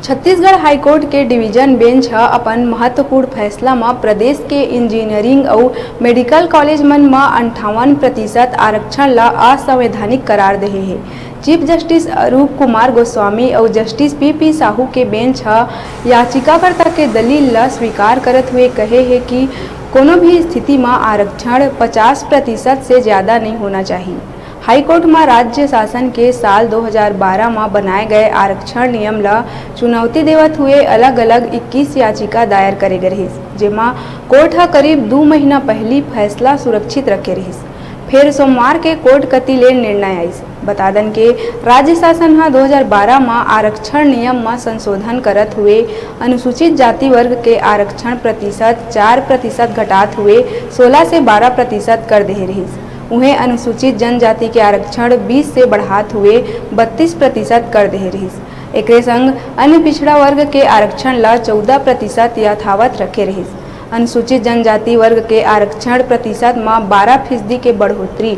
Chhattisgarh high court के division bench ह अपन महत्वपूर्ण फैसला में प्रदेश के इंजीनियरिंग और मेडिकल कॉलेज मन में 58% आरक्षण ला असंवैधानिक करार देहे है। चीफ जस्टिस रूप कुमार गोस्वामी और जस्टिस पी साहू के बेंच ह याचिकाकर्ता के दलील ला स्वीकार करते हुए कहे है कि कोनो भी स्थिति में आरक्षण 50% से ज़्यादा नहीं होना चाहिए। हाईकोर्ट में राज्य शासन के साल 2012 में बनाए गए आरक्षण नियम ला चुनौती देवत हुए अलग अलग 21 याचिका दायर करे गए रहिस, जेमा कोर्ट हा करीब 2 महीना पहली फैसला सुरक्षित रखे रहिस। फिर सोमवार के कोर्ट कति ले निर्णय आइस। बता दन के राज्य शासन हा 2012 में आरक्षण नियम में संशोधन करत हुए अनुसूचित जाति वर्ग के आरक्षण प्रतिशत 4% घटात हुए 16 से 12% कर दे रहिस। उन्हें अनुसूचित जनजाति के आरक्षण 20 से बढ़ात हुए 32% कर दे रहिस। एक संग अन्य पिछड़ा वर्ग के आरक्षण ला 14% यथावत रखे रहिस। अनुसूचित जनजाति वर्ग के आरक्षण प्रतिशत में 12% के बढ़ोतरी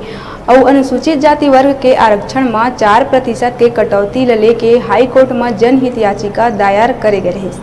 और अनुसूचित जाति वर्ग के आरक्षण में 4% के कटौती लेके हाईकोर्ट में जनहित याचिका दायर करे गए रहिस।